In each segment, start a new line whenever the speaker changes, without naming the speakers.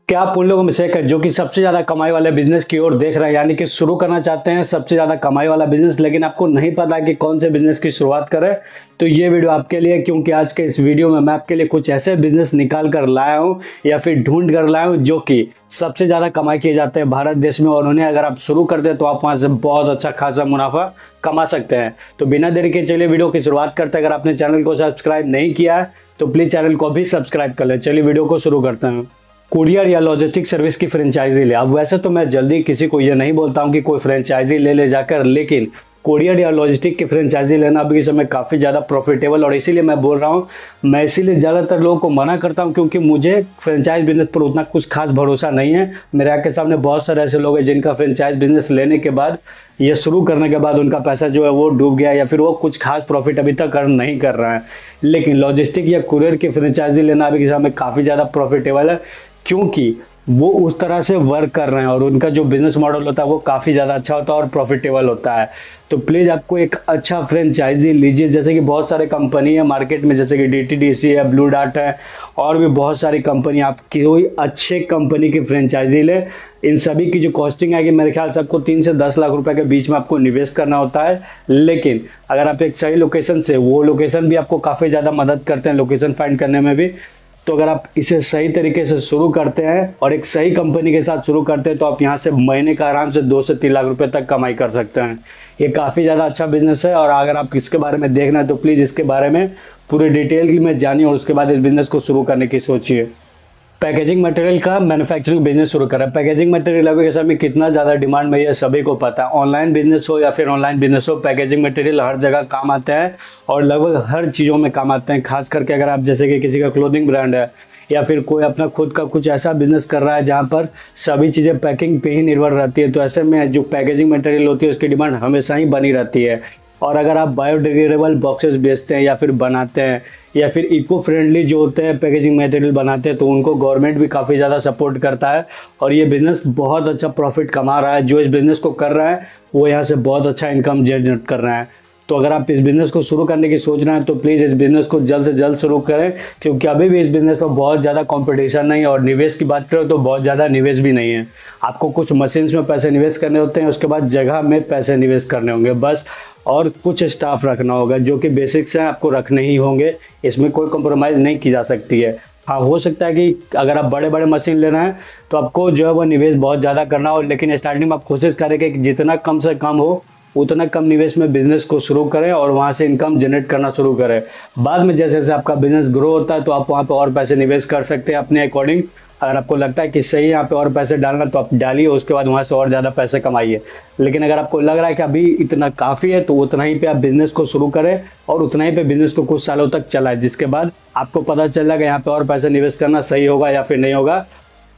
क्या आप उन लोगों में से एक हैं जो कि सबसे ज्यादा कमाई वाले बिजनेस की ओर देख रहे हैं, यानी कि शुरू करना चाहते हैं सबसे ज्यादा कमाई वाला बिजनेस, लेकिन आपको नहीं पता कि कौन से बिजनेस की शुरुआत करें? तो ये वीडियो आपके लिए, क्योंकि आज के इस वीडियो में मैं आपके लिए कुछ ऐसे बिजनेस निकाल कर लाया हूं या फिर ढूंढ कर लाया हूं जो कि सबसे ज्यादा कमाई किए जाते हैं भारत देश में, और उन्हें अगर आप शुरू करते हैं तो आप वहां से बहुत अच्छा खासा मुनाफा कमा सकते हैं। तो बिना देरी के चलिए वीडियो की शुरुआत करते हैं। अगर आपने चैनल को सब्सक्राइब नहीं किया है तो प्लीज चैनल को भी सब्सक्राइब कर लें। चलिए वीडियो को शुरू करते हैं। कुरियर या लॉजिस्टिक सर्विस की फ्रेंचाइजी ले। अब वैसे तो मैं जल्दी किसी को ये नहीं बोलता हूँ कि कोई फ्रेंचाइजी ले जाकर, लेकिन कुरियर या लॉजिस्टिक की फ्रेंचाइजी लेना अभी इस समय काफ़ी ज़्यादा प्रॉफिटेबल, और इसीलिए मैं बोल रहा हूँ। मैं इसीलिए ज़्यादातर लोगों को मना करता हूँ क्योंकि मुझे फ्रेंचाइज बिजनेस पर उतना कुछ खास भरोसा नहीं है। मेरे आगे सामने बहुत सारे ऐसे लोग हैं जिनका फ्रेंचाइज बिजनेस लेने के बाद, ये शुरू करने के बाद उनका पैसा जो है वो डूब गया, या फिर वो कुछ खास प्रॉफिट अभी तक अर्न नहीं कर रहा है। लेकिन लॉजिस्टिक या कुरियर की फ्रेंचाइजी लेना अभी के समय काफ़ी ज़्यादा प्रॉफिटेबल है, क्योंकि वो उस तरह से वर्क कर रहे हैं और उनका जो बिजनेस मॉडल होता है वो काफ़ी ज़्यादा अच्छा होता है और प्रॉफिटेबल होता है। तो प्लीज़ आपको एक अच्छा फ्रेंचाइजी लीजिए। जैसे कि बहुत सारे कंपनी है मार्केट में, जैसे कि DTDC है, ब्लू डार्ट है, और भी बहुत सारी कंपनी। आप कोई अच्छे कंपनी की फ्रेंचाइजी ले। इन सभी की जो कॉस्टिंग आएगी मेरे ख्याल से आपको 3 से 10 लाख रुपए के बीच में आपको निवेश करना होता है। लेकिन अगर आप एक सही लोकेशन से, वो लोकेशन भी आपको काफ़ी ज़्यादा मदद करते हैं लोकेशन फाइंड करने में भी। तो अगर आप इसे सही तरीके से शुरू करते हैं और एक सही कंपनी के साथ शुरू करते हैं तो आप यहाँ से महीने का आराम से 2 से 3 लाख रुपए तक कमाई कर सकते हैं। ये काफ़ी ज़्यादा अच्छा बिजनेस है, और अगर आप इसके बारे में देखना है तो प्लीज़ इसके बारे में पूरी डिटेल में जानिए और उसके बाद इस बिजनेस को शुरू करने की सोचिए। पैकेजिंग मटेरियल का मैन्युफैक्चरिंग बिजनेस शुरू करा। पैकेजिंग मटेरियल अभी के समय में कितना ज़्यादा डिमांड में, ये सभी को पता है। ऑनलाइन बिजनेस हो या फिर ऑनलाइन बिजनेस हो, पैकेजिंग मटेरियल हर जगह काम आते हैं और लगभग हर चीज़ों में काम आते हैं। खास करके अगर आप जैसे कि किसी का क्लोथिंग ब्रांड है या फिर कोई अपना खुद का कुछ ऐसा बिजनेस कर रहा है जहाँ पर सभी चीज़ें पैकिंग पे ही निर्भर रहती है, तो ऐसे में जो पैकेजिंग मटेरियल होती है उसकी डिमांड हमेशा ही बनी रहती है। और अगर आप बायोडिग्रेडेबल बॉक्सेस बेचते हैं या फिर बनाते हैं, या फिर इको फ्रेंडली जो होते हैं पैकेजिंग मटेरियल बनाते हैं, तो उनको गवर्नमेंट भी काफ़ी ज़्यादा सपोर्ट करता है और ये बिज़नेस बहुत अच्छा प्रॉफिट कमा रहा है। जो इस बिज़नेस को कर रहा है वो यहाँ से बहुत अच्छा इनकम जनरेट कर रहा है। तो अगर आप इस बिज़नेस को शुरू करने की सोच रहे हैं तो प्लीज़ इस बिज़नेस को जल्द से जल्द शुरू करें, क्योंकि अभी भी इस बिज़नेस पर बहुत ज़्यादा कंपटीशन नहीं है, और निवेश की बात करें तो बहुत ज़्यादा निवेश भी नहीं है। आपको कुछ मशीन्स में पैसे निवेश करने होते हैं, उसके बाद जगह में पैसे निवेश करने होंगे बस, और कुछ स्टाफ रखना होगा जो कि बेसिक्स हैं, आपको रखने ही होंगे। इसमें कोई कॉम्प्रोमाइज़ नहीं की जा सकती है। हाँ, हो सकता है कि अगर आप बड़े बड़े मशीन ले रहे हैं तो आपको जो है वो निवेश बहुत ज़्यादा करना हो, लेकिन स्टार्टिंग में आप कोशिश करेंगे कि जितना कम से कम हो उतना कम निवेश में बिजनेस को शुरू करें और वहाँ से इनकम जनरेट करना शुरू करें। बाद में जैसे जैसे आपका बिजनेस ग्रो होता है तो आप वहाँ पे और पैसे निवेश कर सकते हैं अपने अकॉर्डिंग। अगर आपको लगता है कि सही यहाँ पे और पैसे डालना तो आप डालिए, उसके बाद वहाँ से और ज़्यादा पैसे कमाइए। लेकिन अगर आपको लग रहा है कि अभी इतना काफ़ी है तो उतना ही पे आप बिजनेस को शुरू करें और उतना ही पे बिजनेस को कुछ सालों तक चलाएं, जिसके बाद आपको पता चल जाएगा यहाँ पे और पैसे निवेश करना सही होगा या फिर नहीं होगा।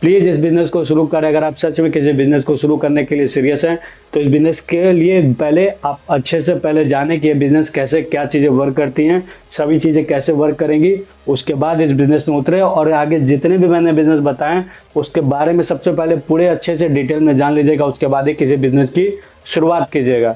प्लीज़ इस बिज़नेस को शुरू करें। अगर आप सच में किसी बिज़नेस को शुरू करने के लिए सीरियस हैं तो इस बिज़नेस के लिए पहले आप अच्छे से पहले जानें कि ये बिज़नेस कैसे, क्या चीज़ें वर्क करती हैं, सभी चीज़ें कैसे वर्क करेंगी, उसके बाद इस बिज़नेस में उतरे। और आगे जितने भी मैंने बिज़नेस बताएं उसके बारे में सबसे पहले पूरे अच्छे से डिटेल में जान लीजिएगा, उसके बाद ही किसी बिज़नेस की शुरुआत कीजिएगा।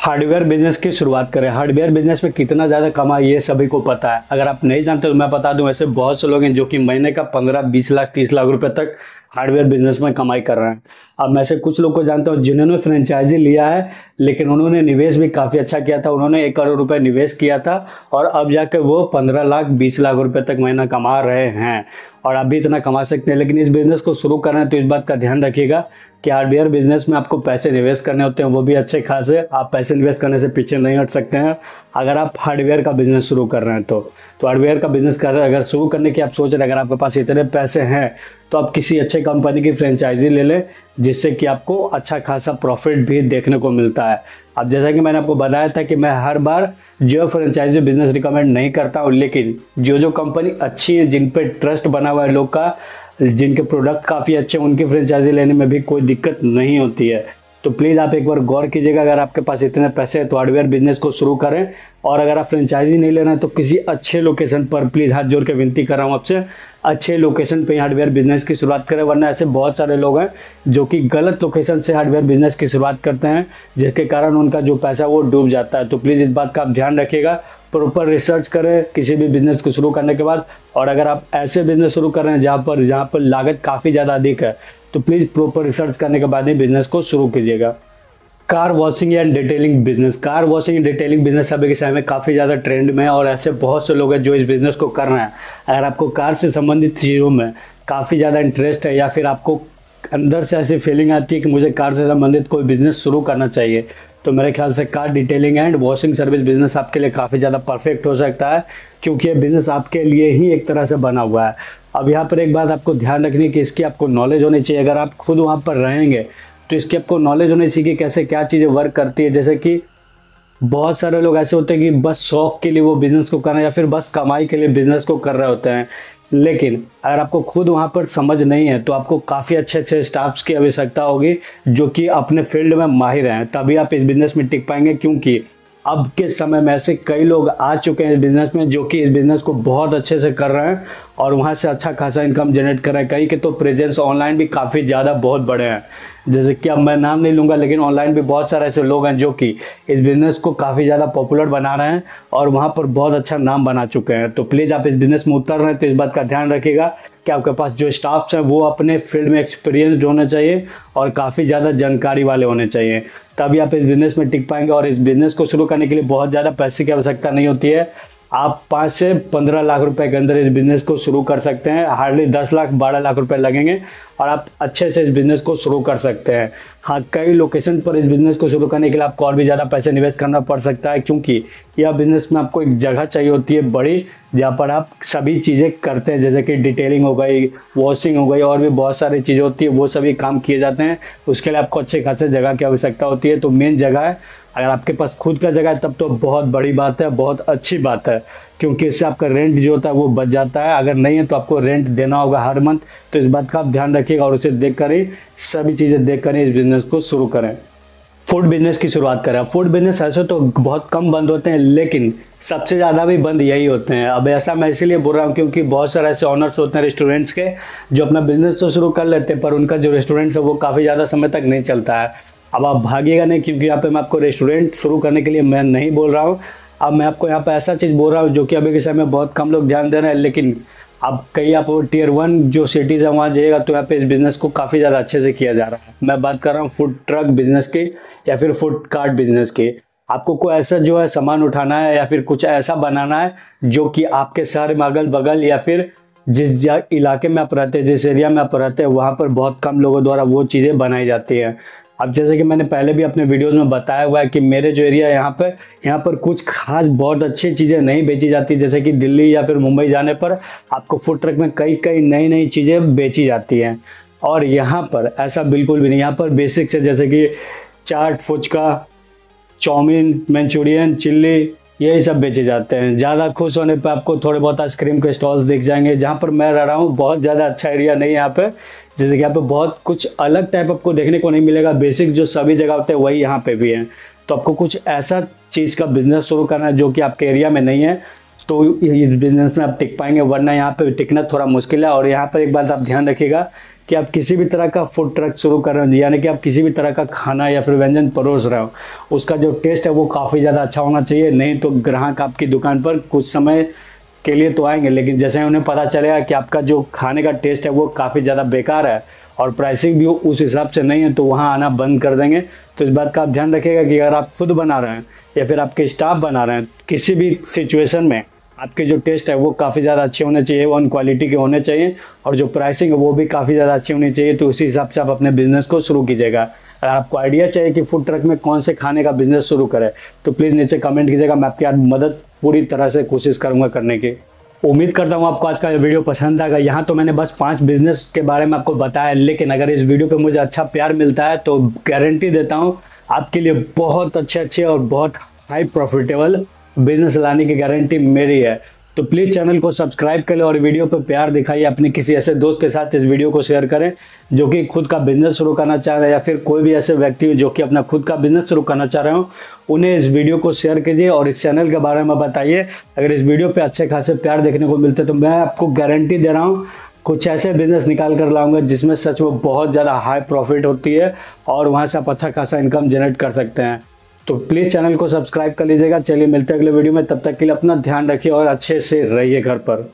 हार्डवेयर बिजनेस की शुरुआत करें। हार्डवेयर बिजनेस में कितना ज़्यादा कमाई ये सभी को पता है। अगर आप नहीं जानते तो मैं बता दूं, ऐसे बहुत से लोग हैं जो कि महीने का 15, 20 लाख, 30 लाख रुपए तक हार्डवेयर बिजनेस में कमाई कर रहे हैं। अब मैं से कुछ लोग को जानता हूँ जिन्होंने फ्रेंचाइजी लिया है, लेकिन उन्होंने निवेश भी काफ़ी अच्छा किया था। उन्होंने 1 करोड़ रुपए निवेश किया था और अब जाकर वो 15 लाख, 20 लाख रुपए तक महीना कमा रहे हैं, और आप भी इतना कमा सकते हैं। लेकिन इस बिज़नेस को शुरू करना है तो इस बात का ध्यान रखिएगा कि हार्डवेयर बिजनेस में आपको पैसे निवेश करने होते हैं, वो भी अच्छे खासे। आप पैसे निवेश करने से पीछे नहीं हट सकते हैं अगर आप हार्डवेयर का बिजनेस शुरू कर रहे हैं तो हार्डवेयर का बिजनेस अगर शुरू करने की आप सोच रहे हैं, अगर आपके पास इतने पैसे हैं तो आप किसी अच्छे कंपनी की फ्रेंचाइजी ले लें, जिससे कि आपको अच्छा खासा प्रॉफिट भी देखने को मिलता है। अब जैसा कि मैंने आपको बताया था कि मैं हर बार जो फ्रेंचाइजी बिजनेस रिकमेंड नहीं करता हूँ, लेकिन जो कंपनी अच्छी है, जिन पे ट्रस्ट बना हुआ है लोग का, जिनके प्रोडक्ट काफ़ी अच्छे, उनकी फ्रेंचाइजी लेने में भी कोई दिक्कत नहीं होती है। तो प्लीज़ आप एक बार गौर कीजिएगा, अगर आपके पास इतने पैसे हैं तो हार्डवेयर बिजनेस को शुरू करें। और अगर आप फ्रेंचाइजी नहीं लेना है तो किसी अच्छे लोकेशन पर प्लीज़ हाथ जोड़ के विनती कर रहा हूँ आपसे, अच्छे लोकेशन पे हार्डवेयर बिजनेस की शुरुआत करें, वरना ऐसे बहुत सारे लोग हैं जो कि गलत लोकेशन से हार्डवेयर बिजनेस की शुरुआत करते हैं, जिसके कारण उनका जो पैसा वो डूब जाता है। तो प्लीज़ इस बात का आप ध्यान रखिएगा, प्रॉपर रिसर्च करें किसी भी बिजनेस को शुरू करने के बाद। और अगर आप ऐसे बिजनेस शुरू कर रहे हैं जहाँ पर लागत काफ़ी ज़्यादा अधिक है, तो प्लीज़ प्रॉपर रिसर्च करने के बाद ही बिजनेस को शुरू कीजिएगा। Car washing and detailing business. Car washing and detailing business अभी के समय में काफ़ी ज़्यादा ट्रेंड में है और ऐसे बहुत से लोग हैं जो इस बिज़नेस को कर रहे हैं। अगर आपको कार से संबंधित चीज़ों में काफ़ी ज़्यादा इंटरेस्ट है या फिर आपको अंदर से ऐसी फीलिंग आती है कि मुझे कार से संबंधित कोई बिज़नेस शुरू करना चाहिए, तो मेरे ख्याल से car detailing and washing service business आपके लिए काफ़ी ज़्यादा परफेक्ट हो सकता है, क्योंकि ये बिज़नेस आपके लिए ही एक तरह से बना हुआ है। अब यहाँ पर एक बात आपको ध्यान रखनी है कि इसकी आपको नॉलेज होनी चाहिए। अगर आप खुद वहाँ पर रहेंगे तो इसकी आपको नॉलेज होनी चाहिए कि कैसे क्या चीज़ें वर्क करती है। जैसे कि बहुत सारे लोग ऐसे होते हैं कि बस शौक के लिए वो बिज़नेस को कर रहे हैं या फिर बस कमाई के लिए बिज़नेस को कर रहे होते हैं, लेकिन अगर आपको खुद वहाँ पर समझ नहीं है तो आपको काफ़ी अच्छे अच्छे स्टाफ्स की आवश्यकता होगी जो कि अपने फील्ड में माहिर हैं, तभी आप इस बिज़नेस में टिक पाएंगे। क्योंकि अब के समय में ऐसे कई लोग आ चुके हैं इस बिज़नेस में जो कि इस बिज़नेस को बहुत अच्छे से कर रहे हैं और वहाँ से अच्छा खासा इनकम जनरेट कर रहे हैं। कई के तो प्रेजेंस ऑनलाइन भी काफ़ी ज़्यादा बहुत बड़े हैं, जैसे कि अब मैं नाम नहीं लूँगा, लेकिन ऑनलाइन भी बहुत सारे ऐसे लोग हैं जो कि इस बिज़नेस को काफ़ी ज़्यादा पॉपुलर बना रहे हैं और वहाँ पर बहुत अच्छा नाम बना चुके हैं। तो प्लीज़ आप इस बिज़नेस में उतर रहे हैं तो इस बात का ध्यान रखिएगा कि आपके पास जो स्टाफ्स हैं वो अपने फील्ड में एक्सपीरियंसड होने चाहिए और काफ़ी ज़्यादा जानकारी वाले होने चाहिए, तभी आप इस बिज़नेस में टिक पाएंगे। और इस बिज़नेस को शुरू करने के लिए बहुत ज़्यादा पैसे की आवश्यकता नहीं होती है। आप 5 से 15 लाख रुपए के अंदर इस बिज़नेस को शुरू कर सकते हैं। हार्डली 10 लाख 12 लाख रुपए लगेंगे और आप अच्छे से इस बिज़नेस को शुरू कर सकते हैं। हाँ, कई लोकेशन पर इस बिज़नेस को शुरू करने के लिए आपको और भी ज़्यादा पैसे निवेश करना पड़ सकता है, क्योंकि यह बिज़नेस में आपको एक जगह चाहिए होती है बड़ी, जहाँ पर आप सभी चीज़ें करते हैं, जैसे कि डिटेलिंग हो गई, वॉशिंग हो गई, और भी बहुत सारी चीज़ें होती है, वो सभी काम किए जाते हैं। उसके लिए आपको अच्छे खासे जगह की आवश्यकता होती है। तो मेन जगह है, अगर आपके पास खुद का जगह है तब तो बहुत बड़ी बात है, बहुत अच्छी बात है, क्योंकि इससे आपका रेंट जो होता है वो बच जाता है। अगर नहीं है तो आपको रेंट देना होगा हर मंथ, तो इस बात का आप ध्यान रखिएगा और उसे देख कर ही सभी चीज़ें देख कर ही इस बिज़नेस को शुरू करें। फूड बिजनेस की शुरुआत करें। फूड बिजनेस ऐसे तो बहुत कम बंद होते हैं, लेकिन सबसे ज़्यादा भी बंद यही होते हैं। अब ऐसा मैं इसीलिए बोल रहा हूँ क्योंकि बहुत सारे ऐसे ऑनर्स होते हैं रेस्टोरेंट्स के जो अपना बिजनेस तो शुरू कर लेते हैं, पर उनका जो रेस्टोरेंट्स है वो काफ़ी ज़्यादा समय तक नहीं चलता है। अब आप भागिएगा नहीं, क्योंकि यहाँ पे मैं आपको रेस्टोरेंट शुरू करने के लिए मैं नहीं बोल रहा हूँ। अब मैं आपको यहाँ पे ऐसा चीज़ बोल रहा हूँ जो कि अभी के समय में बहुत कम लोग ध्यान दे रहे हैं, लेकिन अब कई आप टियर 1 जो सिटीज़ है वहाँ जाइएगा तो यहाँ पे इस बिज़नेस को काफ़ी ज़्यादा अच्छे से किया जा रहा है। मैं बात कर रहा हूँ फूड ट्रक बिज़नेस की या फिर फूड कार्ट बिज़नेस की। आपको कोई ऐसा जो है सामान उठाना है या फिर कुछ ऐसा बनाना है जो कि आपके शहर में अगल बगल या फिर जिस इलाके में आप रहते हैं, जिस एरिया में आप रहते हैं, वहाँ पर बहुत कम लोगों द्वारा वो चीज़ें बनाई जाती हैं। अब जैसे कि मैंने पहले भी अपने वीडियोस में बताया हुआ है कि मेरे जो एरिया है यहाँ पर कुछ खास बहुत अच्छी चीज़ें नहीं बेची जाती, जैसे कि दिल्ली या फिर मुंबई जाने पर आपको फूड ट्रक में कई नई नई चीज़ें बेची जाती हैं। और यहाँ पर ऐसा बिल्कुल भी नहीं। यहाँ पर बेसिक से जैसे कि चाट, फुचका, चाउमीन, मंचूरियन, चिल्ली, यही सब बेचे जाते हैं। ज़्यादा खुश होने पर आपको थोड़े बहुत आइसक्रीम के स्टॉल्स दिख जाएंगे। जहाँ पर मैं रह रहा हूँ बहुत ज़्यादा अच्छा एरिया नहीं है यहाँ पे, जैसे कि यहाँ पे बहुत कुछ अलग टाइप आपको देखने को नहीं मिलेगा। बेसिक जो सभी जगह होते हैं वही यहाँ पे भी है। तो आपको कुछ ऐसा चीज़ का बिजनेस शुरू करना है जो कि आपके एरिया में नहीं है, तो इस बिज़नेस में आप टिक पाएंगे, वरना यहाँ पे टिकना थोड़ा मुश्किल है। और यहाँ पर एक बात आप ध्यान रखिएगा कि आप किसी भी तरह का फूड ट्रक शुरू कर रहे हो, यानी कि आप किसी भी तरह का खाना या फिर व्यंजन परोस रहे हो, उसका जो टेस्ट है वो काफ़ी ज़्यादा अच्छा होना चाहिए। नहीं तो ग्राहक आपकी दुकान पर कुछ समय के लिए तो आएंगे, लेकिन जैसे उन्हें पता चलेगा कि आपका जो खाने का टेस्ट है वो काफ़ी ज़्यादा बेकार है और प्राइसिंग भी उस हिसाब से नहीं है, तो वहाँ आना बंद कर देंगे। तो इस बात का आप ध्यान रखिएगा कि अगर आप खुद बना रहे हैं या फिर आपके स्टाफ बना रहे हैं, किसी भी सिचुएशन में आपके जो टेस्ट है वो काफ़ी ज़्यादा अच्छे होने चाहिए, वन क्वालिटी के होने चाहिए, और जो प्राइसिंग है वो भी काफ़ी ज़्यादा अच्छी होनी चाहिए। तो उसी हिसाब से आप अपने बिज़नेस को शुरू कीजिएगा। अगर आपको आइडिया चाहिए कि फूड ट्रक में कौन से खाने का बिज़नेस शुरू करें तो प्लीज़ नीचे कमेंट कीजिएगा, मैं आपकी मदद पूरी तरह से कोशिश करूँगा करने की। उम्मीद करता हूँ आपको आज का ये वीडियो पसंद आएगा। यहाँ तो मैंने बस 5 बिजनेस के बारे में आपको बताया, लेकिन अगर इस वीडियो पे मुझे अच्छा प्यार मिलता है तो गारंटी देता हूँ आपके लिए बहुत अच्छे और बहुत हाई प्रॉफिटेबल बिजनेस लाने की गारंटी मेरी है। तो प्लीज़ चैनल को सब्सक्राइब करें और वीडियो पर प्यार दिखाइए। अपने किसी ऐसे दोस्त के साथ इस वीडियो को शेयर करें जो कि खुद का बिजनेस शुरू करना चाह रहे हैं, या फिर कोई भी ऐसे व्यक्ति जो कि अपना खुद का बिजनेस शुरू करना चाह रहे हो, उन्हें इस वीडियो को शेयर कीजिए और इस चैनल के बारे में बताइए। अगर इस वीडियो पे अच्छे खासे प्यार देखने को मिलते तो मैं आपको गारंटी दे रहा हूँ कुछ ऐसे बिजनेस निकाल कर लाऊंगा जिसमें सच में बहुत ज़्यादा हाई प्रॉफिट होती है और वहाँ से आप अच्छा खासा इनकम जनरेट कर सकते हैं। तो प्लीज़ चैनल को सब्सक्राइब कर लीजिएगा। चलिए मिलते हैं अगले वीडियो में, तब तक के लिए अपना ध्यान रखिए और अच्छे से रहिए घर पर।